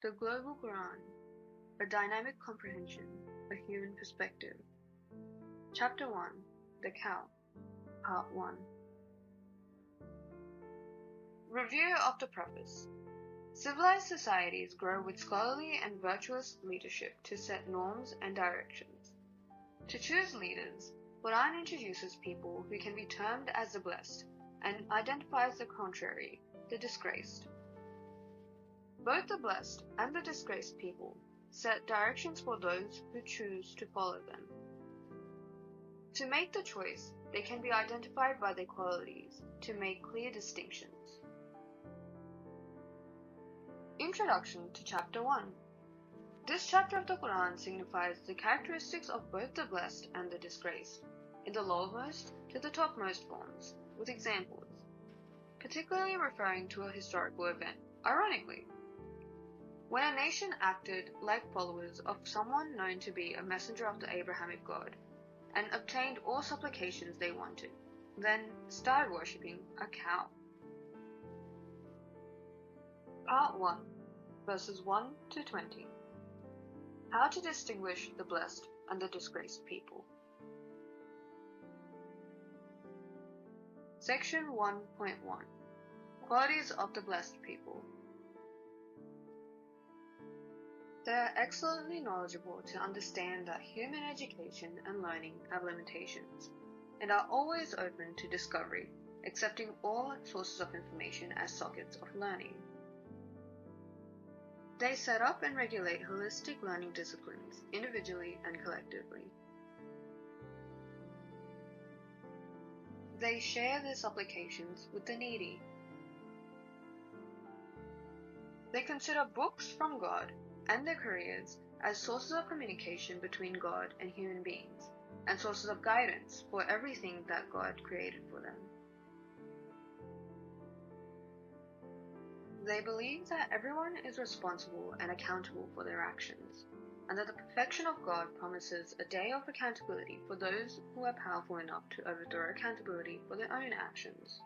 The Global Quran, a dynamic comprehension, a human perspective. Chapter 1, The Cow, Part 1. Review of the Preface. Civilized societies grow with scholarly and virtuous leadership to set norms and directions. To choose leaders, Quran introduces people who can be termed as the blessed and identifies the contrary, the disgraced. Both the blessed and the disgraced people set directions for those who choose to follow them. To make the choice, they can be identified by their qualities to make clear distinctions. Introduction to Chapter 1. This chapter of the Quran signifies the characteristics of both the blessed and the disgraced, in the lowermost to the topmost forms, with examples, particularly referring to a historical event, ironically. When a nation acted like followers of someone known to be a messenger of the Abrahamic God, and obtained all supplications they wanted, then started worshipping a cow. Part 1, verses 1 to 20. How to distinguish the blessed and the disgraced people. Section 1.1. Qualities of the blessed people. They are excellently knowledgeable to understand that human education and learning have limitations, and are always open to discovery, accepting all sources of information as sockets of learning. They set up and regulate holistic learning disciplines, individually and collectively. They share their supplications with the needy. They consider books from God and their careers as sources of communication between God and human beings, and sources of guidance for everything that God created for them. They believe that everyone is responsible and accountable for their actions, and that the perfection of God promises a day of accountability for those who are powerful enough to overthrow accountability for their own actions.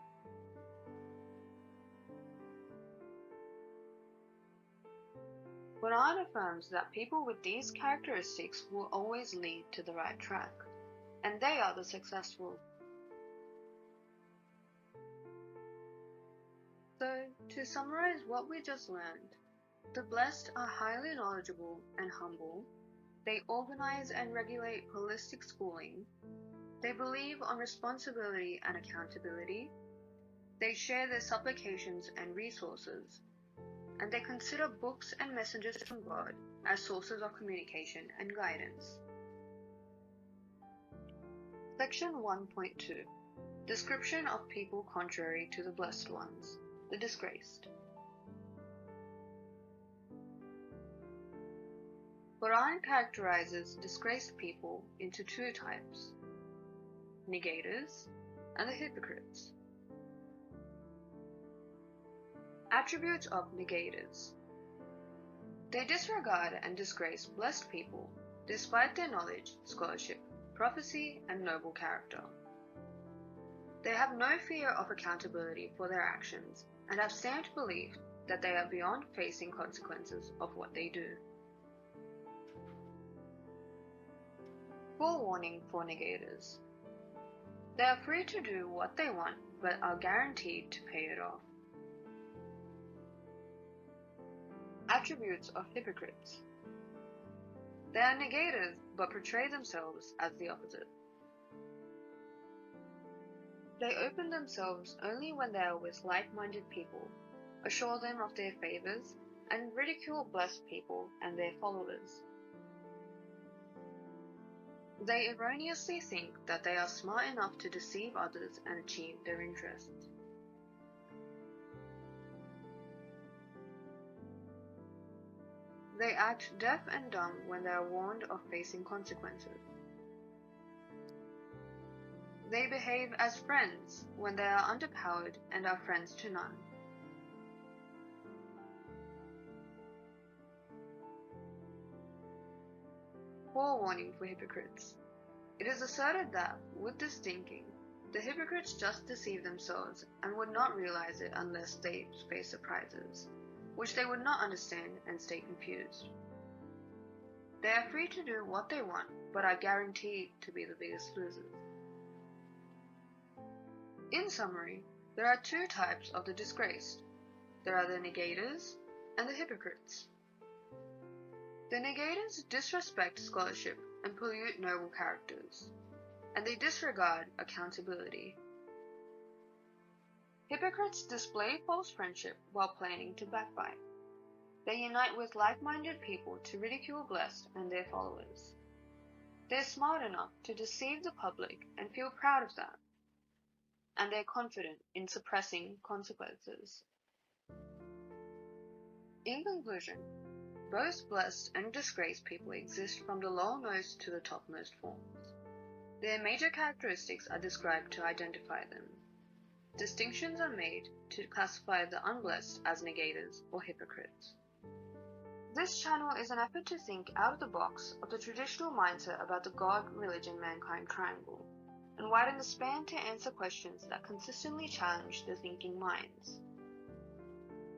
Quran affirms that people with these characteristics will always lead to the right track, and they are the successful. So, to summarize what we just learned, the blessed are highly knowledgeable and humble, they organize and regulate holistic schooling, they believe on responsibility and accountability, they share their supplications and resources, and they consider books and messengers from God as sources of communication and guidance. Section 1.2. Description of people contrary to the blessed ones, the disgraced. Quran characterizes disgraced people into two types, Negators and the Hypocrites. Attributes of Negators. They disregard and disgrace blessed people despite their knowledge, scholarship, prophecy, and noble character. They have no fear of accountability for their actions and have staunch belief that they are beyond facing consequences of what they do. Forewarning for Negators. They are free to do what they want but are guaranteed to pay it off. Attributes of Hypocrites. They are negators but portray themselves as the opposite. They open themselves only when they are with like-minded people, assure them of their favors, and ridicule blessed people and their followers. They erroneously think that they are smart enough to deceive others and achieve their interests. They act deaf and dumb when they are warned of facing consequences. They behave as friends when they are underpowered and are friends to none. Forewarning for hypocrites. It is asserted that, with this thinking, the hypocrites just deceive themselves and would not realize it unless they face surprises. which they would not understand and stay confused. They are free to do what they want, but are guaranteed to be the biggest losers. In summary, there are two types of the disgraced. There are the negators and the hypocrites. The negators disrespect scholarship and pollute noble characters, and they disregard accountability. Hypocrites display false friendship while planning to backbite. They unite with like-minded people to ridicule blessed and their followers. They're smart enough to deceive the public and feel proud of that. And they're confident in suppressing consequences. In conclusion, both blessed and disgraced people exist from the lowermost to the topmost forms. Their major characteristics are described to identify them. Distinctions are made to classify the unblessed as negators or hypocrites. This channel is an effort to think out of the box of the traditional mindset about the God, religion, mankind triangle, and widen the span to answer questions that consistently challenge the thinking minds.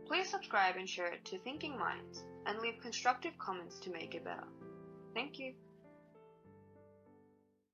Please subscribe and share it to Thinking Minds, and leave constructive comments to make it better. Thank you.